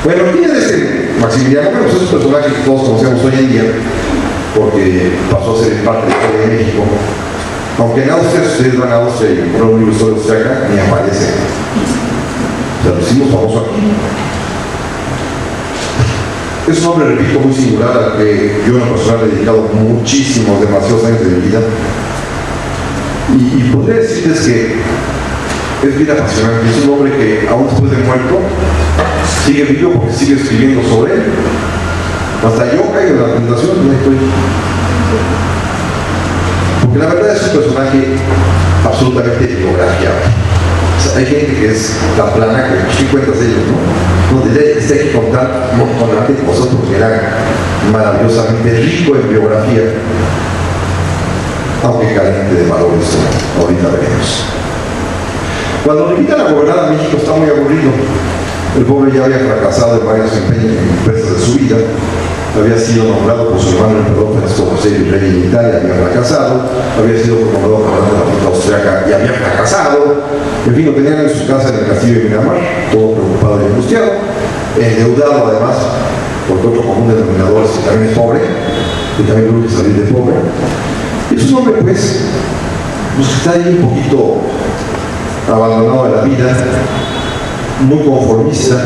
Bueno, ¿quién es este Maximiliano? Bueno, pues es un personaje que todos conocemos hoy en día, porque pasó a ser parte de la historia de México. Aunque en Austria, si ustedes van a Austria y compran un libro de historia austriaca, ni aparece. O sea, lo hicimos famoso aquí. Es un hombre, repito, muy singular al que yo en lo personal he dedicado muchísimos, demasiados años de mi vida. Y podría decirles que es bien apasionante. Es un hombre que aún después de muerto sigue vivo porque sigue escribiendo sobre él. Hasta yo caigo en la tentación, no estoy. Porque la verdad es un personaje absolutamente biografiado. O sea, hay gente que es la plana, que ¿qué cuentas de ellos, no? No, hay que contar un montón de cosas porque era maravillosamente rico en biografía, aunque carente de valores, ¿no? Ahorita veremos. Cuando le invitan a gobernar a México está muy aburrido. El pobre ya había fracasado en varios empresas de su vida. Había sido nombrado por su hermano el emperador Francisco José y rey en Italia, había fracasado. Había sido nombrado por la flota austriaca y había fracasado. En fin, lo tenían en su casa en el castillo de Miramar, todo preocupado y angustiado, endeudado además, porque otro común denominador es que también es pobre, y también tuvo que salir de pobre. Y es un hombre, pues está ahí un poquito abandonado de la vida, muy conformista,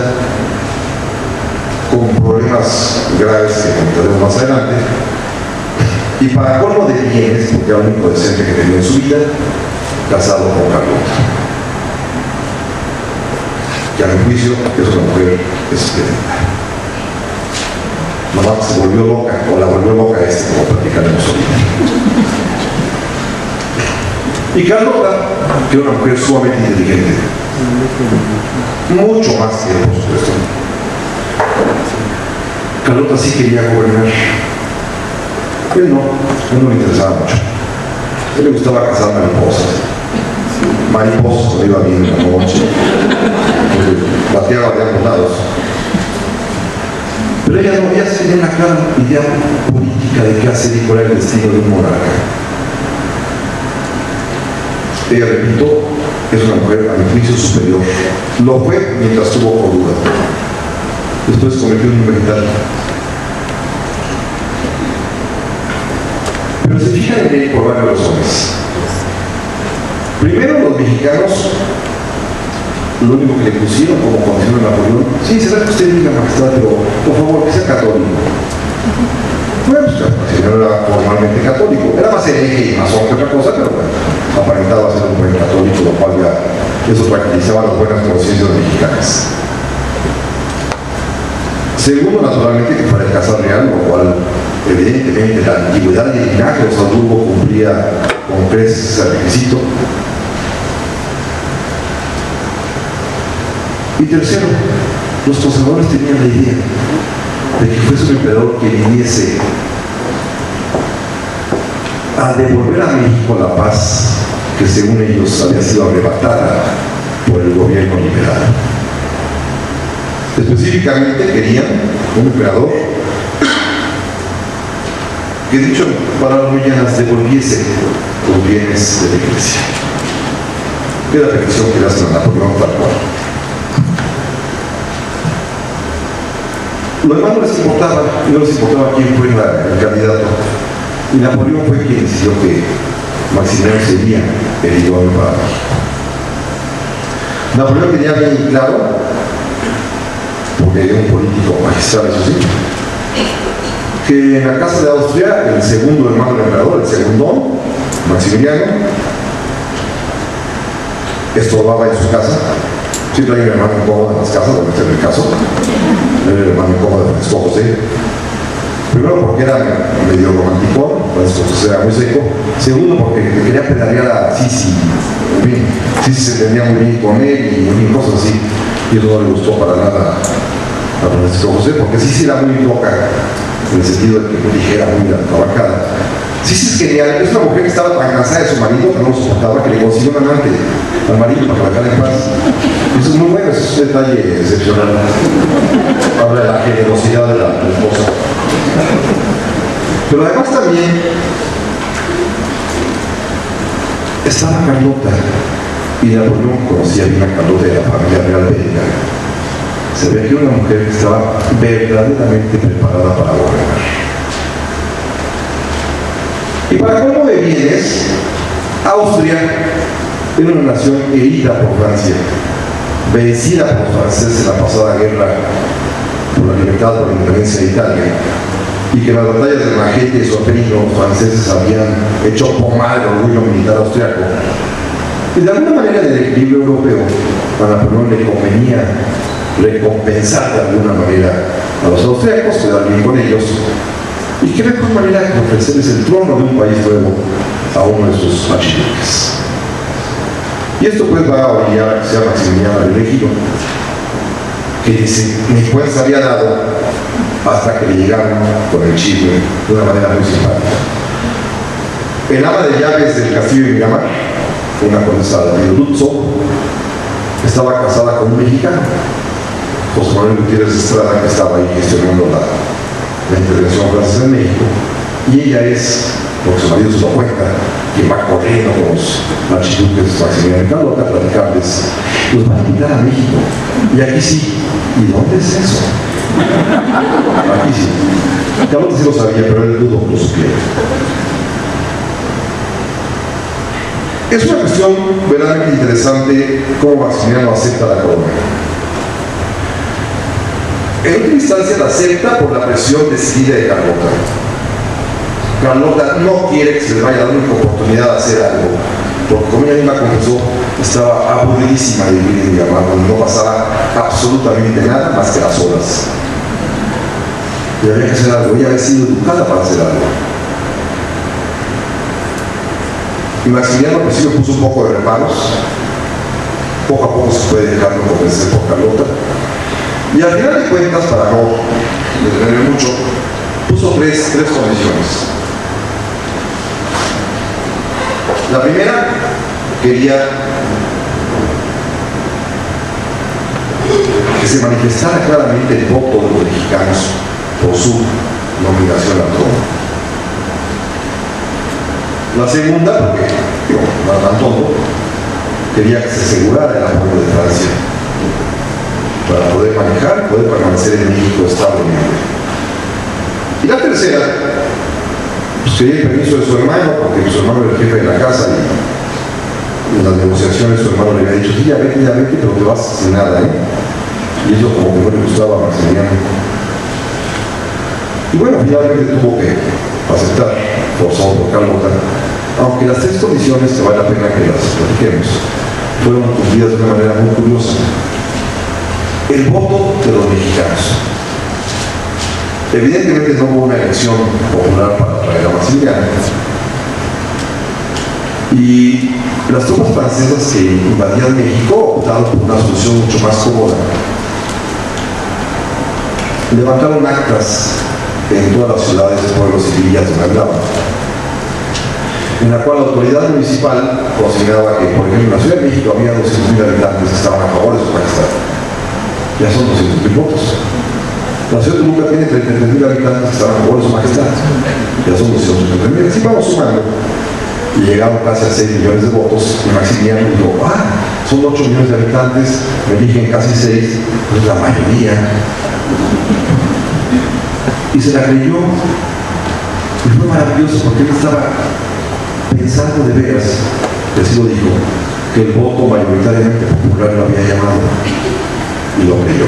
con problemas graves que contaremos más adelante, y para colmo de bienes, porque era el único decente que tenía en su vida, casado con Carlota, que a mi juicio es una mujer esplendida. Nomás se volvió loca, o la volvió loca como platicaremos ahorita. Y Carlota, que era una mujer sumamente inteligente, mucho más que él, por supuesto. Carlota sí quería gobernar. Él no le interesaba mucho. A él le gustaba cazar mariposas cuando iba bien en la noche, bateaba de ambos lados. Pero ella no había tenido una clara idea política de qué hacer y cuál era el destino de un monarca. Ella, repito, es una mujer a mi juicio superior. Lo fue mientras tuvo cordura. Después se convirtió en un vegetal. Pero se fijan en él por varias razones. Primero, los mexicanos, lo único que le pusieron como condición a Napoleón, sí, será que usted diga, majestad, pero por favor, que sea católico. Bueno, pues el señor era formalmente católico, era más hereje y masón que otra cosa, pero bueno, aparentaba ser un buen católico, lo cual ya eso tranquilizaba las buenas conciencias mexicanas. Segundo, naturalmente, que fuera el casa real, lo cual evidentemente la antigüedad y el linaje de los Habsburgo cumplía con creces ese requisito. Y tercero, los conservadores tenían la idea de que fuese un emperador que viniese a devolver a México la paz que según ellos había sido arrebatada por el gobierno liberal. Específicamente querían un emperador que, dicho palabras muy llanas, devolviese los bienes de la iglesia. Era la petición que le hacen a Napoleón tal cual. Lo demás no les importaba quién fue el candidato. Y Napoleón fue quien decidió que Maximiliano sería el idóneo para México. Napoleón tenía bien claro, porque era un político magistral, eso sí, que en la casa de Austria, el segundo hermano del emperador, el segundo, Maximiliano, estorbaba en su casa. Siempre hay un hermano incómodo en las casas, donde está el caso. Era el hermano incómodo de Francisco José. Primero porque era medio romántico, Francisco José era muy seco. Segundo porque quería pedalear a Sisi. En fin, Sisi se entendía muy bien con él y en fin, cosas así. Y eso no le gustó para nada a Francisco José, porque Sisi era muy loca, en el sentido de que muy ligera, muy trabajada. Sisi es genial, es una mujer que estaba tan cansada de su marido que no lo soportaba, que le consiguió un amante al marido para que la dejara en paz. Eso es muy bueno, es un detalle excepcional. Habla de la generosidad de la esposa. Pero además también estaba Carlota, y Napoleón conocía bien a Carlota de la familia real belga. se ve que una mujer que estaba verdaderamente preparada para gobernar. Y para colmo de bienes, Austria era una nación herida por Francia, vencida por los franceses en la pasada guerra por la libertad, por la independencia de Italia, y que en las batallas de Majete y Solferino los franceses habían hecho pomar el orgullo militar austriaco. Y de alguna manera en el equilibrio europeo a Napoleón le convenía recompensar de alguna manera a los austriacos, quedar bien con ellos, y qué mejor manera que ofrecerles el trono de un país nuevo a uno de sus archiduques. Y esto pues va a orillar a que sea Maximiliano el elegido, que dice, ni cuenta había dado hasta que le llegaron con el chisme de una manera muy simpática. El ama de llaves del castillo de Miramar, una condesa de Lutzo, estaba casada con un mexicano, José Manuel Gutiérrez Estrada, que estaba ahí gestionando la intervención francesa en México, y ella es, porque su marido se lo cuenta, quien va corriendo con los archiduques Maximiliano y Carlota a platicarles, los van a invitar a México, y aquí sí. ¿Y dónde es eso? Aquí sí. Carlota sí lo sabía, pero él dudo que lo supiera. Es una cuestión verdaderamente interesante cómo Maximiliano acepta la corona. En última instancia la acepta por la presión decidida de Carlota. Carlota no quiere que se le vaya a dar una oportunidad de hacer algo, porque como ella misma confesó, estaba aburridísima de vivir en Miramar, donde no pasaba absolutamente nada más que las horas. Y había que hacer algo, ella había sido educada para hacer algo. Y Maximiliano al principio puso un poco de reparos, poco a poco se puede dejarlo convencer por Carlota, y al final de cuentas, para no detenerme mucho, puso tres condiciones. La primera, quería que se manifestara claramente el voto de los mexicanos por su nominación al trono. La segunda, porque no era tan tonto, quería que se asegurara el apoyo de Francia para poder manejar, poder permanecer en México establemente. Y la tercera, pues quería el permiso de su hermano, porque su hermano era el jefe de la casa y en las negociaciones su hermano le había dicho, sí, ya vete, pero te vas sin nada, Y eso como que no le gustaba a Maximiliano. Y bueno, finalmente tuvo que aceptar, forzado por Carlota, aunque las tres condiciones, que vale la pena que las platiquemos, fueron cumplidas de una manera muy curiosa. El voto de los mexicanos. Evidentemente no hubo una elección popular para traer a Maximiliano. Y las tropas francesas que invadían México optaron por una solución mucho más cómoda. Levantaron actas en todas las ciudades, pueblos y villas donde hablaban, en la cual la autoridad municipal consideraba que, por ejemplo, en la Ciudad de México había 200.000 habitantes que estaban a favor de su majestad. Ya son 200.000 votos. La Ciudad de Toluca tiene 33.000 habitantes que estaban a favor de su majestad. Ya son 233.000. Así vamos sumando. Y llegaron casi a 6 millones de votos. Y Maximiliano dijo, son 8 millones de habitantes, me eligen casi 6, pues la mayoría. Y se la creyó. Y fue maravilloso porque él estaba pensando de veras, que así lo dijo, que el voto mayoritariamente popular lo había llamado. Y lo creyó.